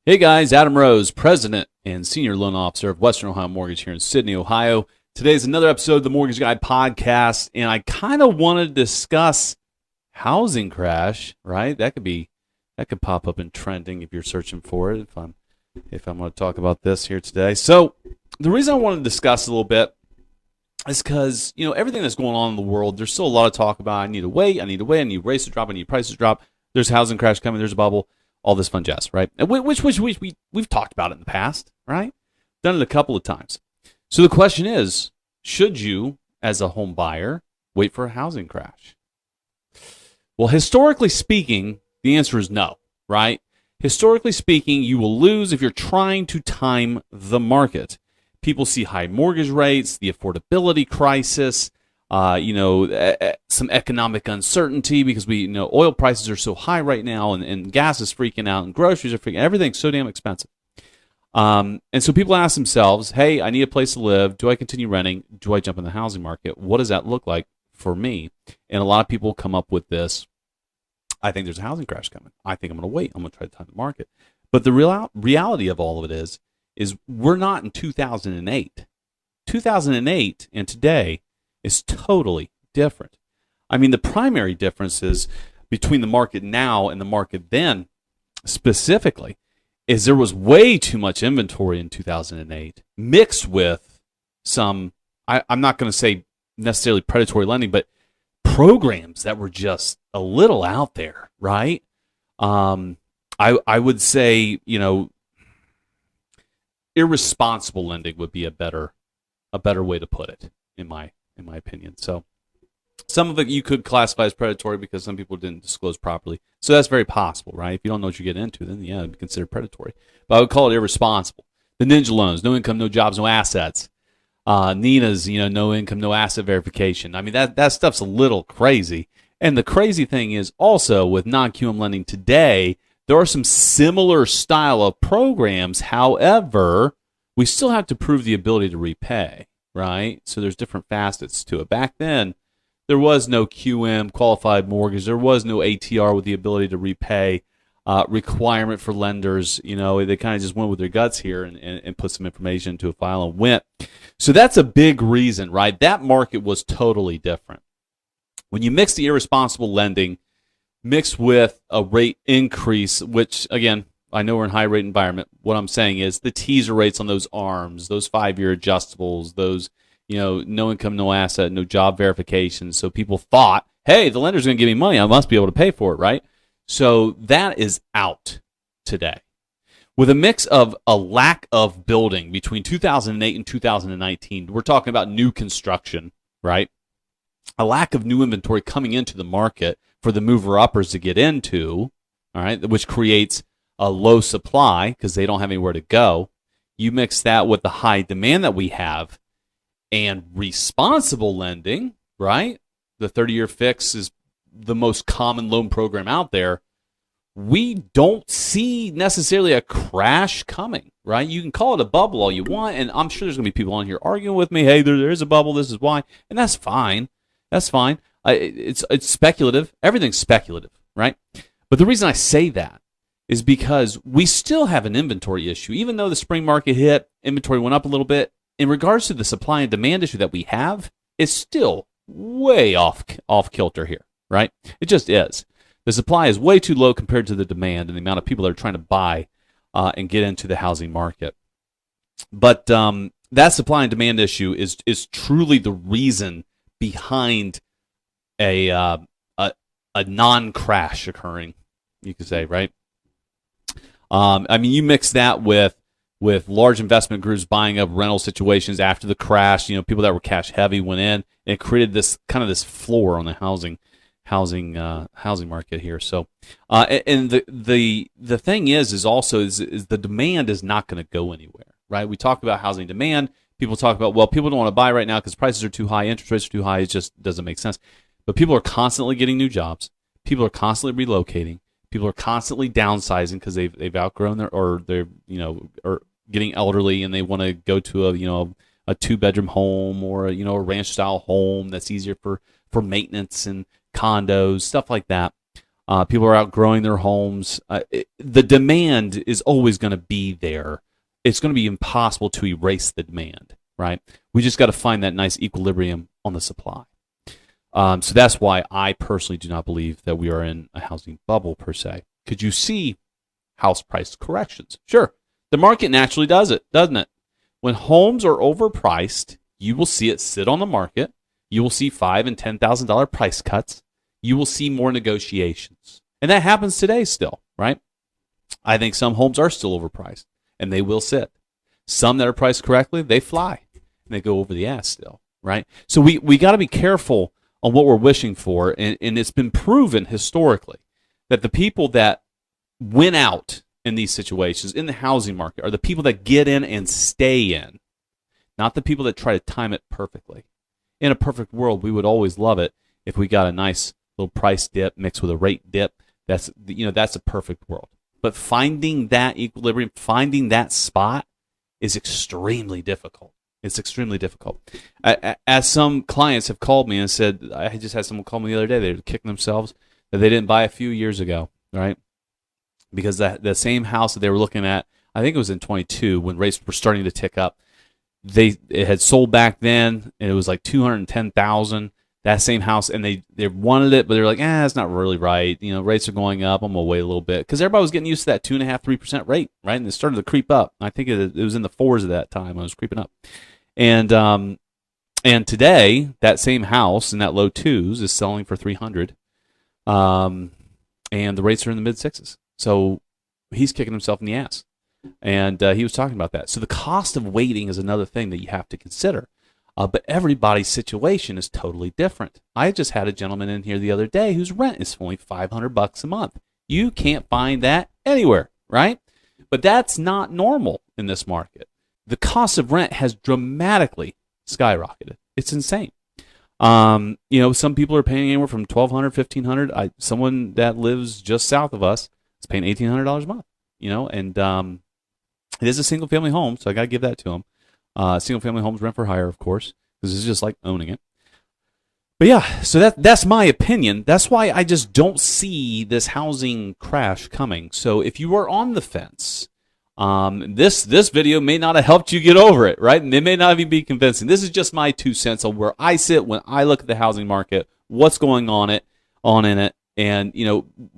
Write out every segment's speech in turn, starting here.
Hey guys, Adam Rose, President and Senior Loan Officer of Western Ohio Mortgage here in Sydney, Ohio. Today is another episode of the Mortgage Guy podcast, and I kind of want to discuss housing crash, right? That could pop up in trending if you're searching for it. If I'm going to talk about this here today. So the reason I want to discuss a little bit is because everything that's going on in the world, there's still a lot of talk about. I need to wait. I need rates to drop. I need prices to drop. There's housing crash coming. There's a bubble. All this fun jazz, right? Which we've talked about it in the past, right? Done it a couple of times. So the question is, should you, as a home buyer, wait for a housing crash? Well, historically speaking, the answer is no, right? Historically speaking, you will lose if you're trying to time the market. People see high mortgage rates, the affordability crisis, some economic uncertainty because oil prices are so high right now, and gas is freaking out, and groceries are freaking out. Everything's so damn expensive. And so people ask themselves, hey, I need a place to live. Do I continue renting? Do I jump in the housing market? What does that look like for me? And a lot of people come up with this. I think there's a housing crash coming. I think I'm going to wait. I'm going to try to time the market. But the reality of all of it is we're not in 2008. 2008 and today is totally different. I mean, the primary differences between the market now and the market then, specifically, is there was way too much inventory in 2008, mixed with some, I'm not going to say necessarily predatory lending, but programs that were just a little out there, right? I would say, irresponsible lending would be a better way to put it, in my opinion. So some of it you could classify as predatory because some people didn't disclose properly. So that's very possible, right? If you don't know what you're getting into, then yeah, it'd be considered predatory. But I would call it irresponsible. The ninja loans, no income, no jobs, no assets. Nina's, no income, no asset verification. I mean, that stuff's a little crazy. And the crazy thing is also with non-QM lending today, there are some similar style of programs. However, we still have to prove the ability to repay. Right? So there's different facets to it. Back then, there was no QM, qualified mortgage. There was no ATR with the ability to repay requirement for lenders. They kind of just went with their guts here and put some information into a file and went. So that's a big reason, right? That market was totally different. When you mix the irresponsible lending mixed with a rate increase, which, again, I know we're in high rate environment. What I'm saying is the teaser rates on those ARMs, those 5-year adjustables, those, no income, no asset, no job verification. So people thought, hey, the lender's going to give me money. I must be able to pay for it, right? So that is out today. With a mix of a lack of building between 2008 and 2019, we're talking about new construction, right? A lack of new inventory coming into the market for the mover-uppers to get into, all right, which creates a low supply because they don't have anywhere to go. You mix that with the high demand that we have and responsible lending, right? The 30-year fix is the most common loan program out there. We don't see necessarily a crash coming, right? You can call it a bubble all you want, and I'm sure there's going to be people on here arguing with me, hey, there is a bubble, this is why, and that's fine. That's fine. It's speculative. Everything's speculative, right? But the reason I say that is because we still have an inventory issue. Even though the spring market hit, inventory went up a little bit. In regards to the supply and demand issue that we have, it's still way off kilter here, right? It just is. The supply is way too low compared to the demand and the amount of people that are trying to buy and get into the housing market. But that supply and demand issue is truly the reason behind a non-crash occurring, you could say, right? You mix that with large investment groups buying up rental situations after the crash. People that were cash heavy went in, and it created this floor on the housing market here. So, and the thing is also the demand is not going to go anywhere, right? We talk about housing demand. People talk about, well, people don't want to buy right now because prices are too high, interest rates are too high. It just doesn't make sense. But people are constantly getting new jobs. People are constantly relocating. People are constantly downsizing because they've outgrown or getting elderly and they want to go to a 2-bedroom home or a ranch style home that's easier for maintenance and condos, stuff like that. People are outgrowing their homes. The demand is always going to be there. It's going to be impossible to erase the demand, right? We just got to find that nice equilibrium on the supply. So that's why I personally do not believe that we are in a housing bubble per se. Could you see house price corrections? Sure. The market naturally does it, doesn't it? When homes are overpriced, you will see it sit on the market. You will see $5,000 and $10,000 price cuts. You will see more negotiations. And that happens today still, right? I think some homes are still overpriced, and they will sit. Some that are priced correctly, they fly, and they go over the ass still, right? So we got to be careful on what we're wishing for, and it's been proven historically that the people that win out in these situations in the housing market are the people that get in and stay in, not the people that try to time it perfectly. In a perfect world, we would always love it if we got a nice little price dip mixed with a rate dip. That's a perfect world. But finding that equilibrium, finding that spot is extremely difficult. It's extremely difficult. As some clients have called me and said, I just had someone call me the other day, they were kicking themselves that they didn't buy a few years ago, right? Because the same house that they were looking at, I think it was in 22 when rates were starting to tick up, it had sold back then, and it was like $210,000. That same house, and they wanted it, but they're like, it's not really right. Rates are going up. I'm gonna wait a little bit because everybody was getting used to that 2.5-3% rate, right? And it started to creep up. I think it was in the 4s at that time. It was creeping up, and today that same house in that low 2s is selling for $300, and the rates are in the mid 6s. So he's kicking himself in the ass, and he was talking about that. So the cost of waiting is another thing that you have to consider. But everybody's situation is totally different. I just had a gentleman in here the other day whose rent is only $500 a month. You can't find that anywhere, right? But that's not normal in this market. The cost of rent has dramatically skyrocketed. It's insane. Some people are paying anywhere from $1,200, $1,500. Someone that lives just south of us is paying $1,800 a month. And it is a single family home, so I got to give that to him. Single-family homes rent for hire, of course, because it's just like owning it. But yeah, so that's my opinion. That's why I just don't see this housing crash coming. So if you are on the fence, this video may not have helped you get over it, right? And it may not even be convincing. This is just my 2 cents on where I sit when I look at the housing market, what's going on in it, and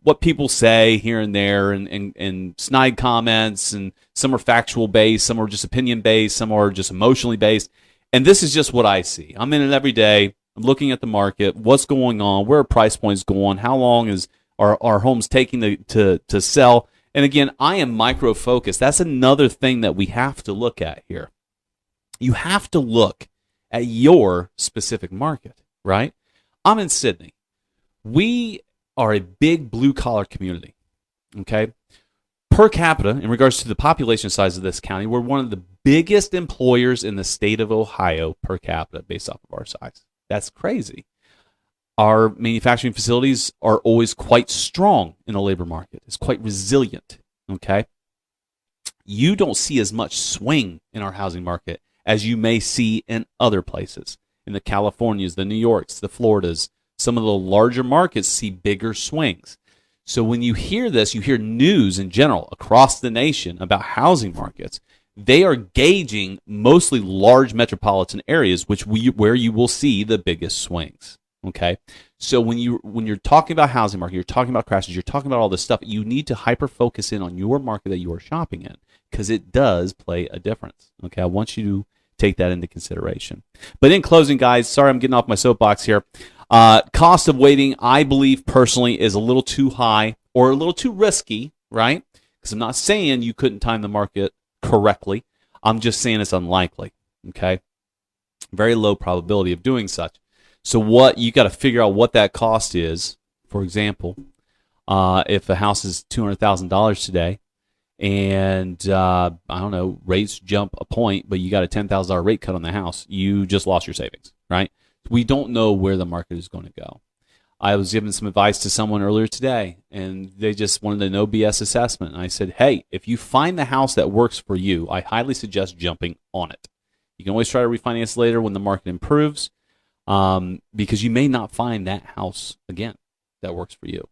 what people say here and there, and snide comments, and some are factual based, some are just opinion based, some are just emotionally based, and this is just what I see. I'm in it every day. I'm looking at the market, what's going on, where are price points going, how long is our homes taking to sell, and again, I am micro focused. That's another thing that we have to look at here. You have to look at your specific market, right? I'm in Sydney. We are a big blue-collar community, okay? Per capita, in regards to the population size of this county, we're one of the biggest employers in the state of Ohio per capita based off of our size. That's crazy. Our manufacturing facilities are always quite strong in the labor market. It's quite resilient, okay? You don't see as much swing in our housing market as you may see in other places. In the Californias, the New Yorks, the Floridas, some of the larger markets see bigger swings. So when you hear this, you hear news in general across the nation about housing markets. They are gauging mostly large metropolitan areas, where you will see the biggest swings. Okay, so when you're talking about housing market, you're talking about crashes, you're talking about all this stuff. You need to hyper focus in on your market that you are shopping in, because it does play a difference. Okay, I want you to take that into consideration. But in closing, guys, sorry I'm getting off my soapbox here. Cost of waiting, I believe personally, is a little too high or a little too risky, right? Because I'm not saying you couldn't time the market correctly. I'm just saying it's unlikely, okay? Very low probability of doing such. So what you got to figure out what that cost is. For example, if a house is $200,000 today, and I don't know, rates jump a point, but you got a $10,000 rate cut on the house, you just lost your savings, right? We don't know where the market is going to go. I was giving some advice to someone earlier today, and they just wanted a no BS assessment. And I said, hey, if you find the house that works for you, I highly suggest jumping on it. You can always try to refinance later when the market improves, because you may not find that house again that works for you.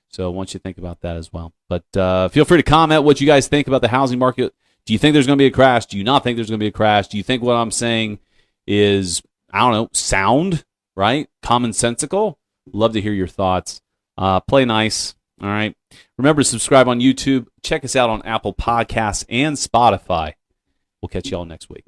So I want you to think about that as well. But feel free to comment what you guys think about the housing market. Do you think there's going to be a crash? Do you not think there's going to be a crash? Do you think what I'm saying is, I don't know, sound, right? Commonsensical? Love to hear your thoughts. Play nice. All right. Remember to subscribe on YouTube. Check us out on Apple Podcasts and Spotify. We'll catch you all next week.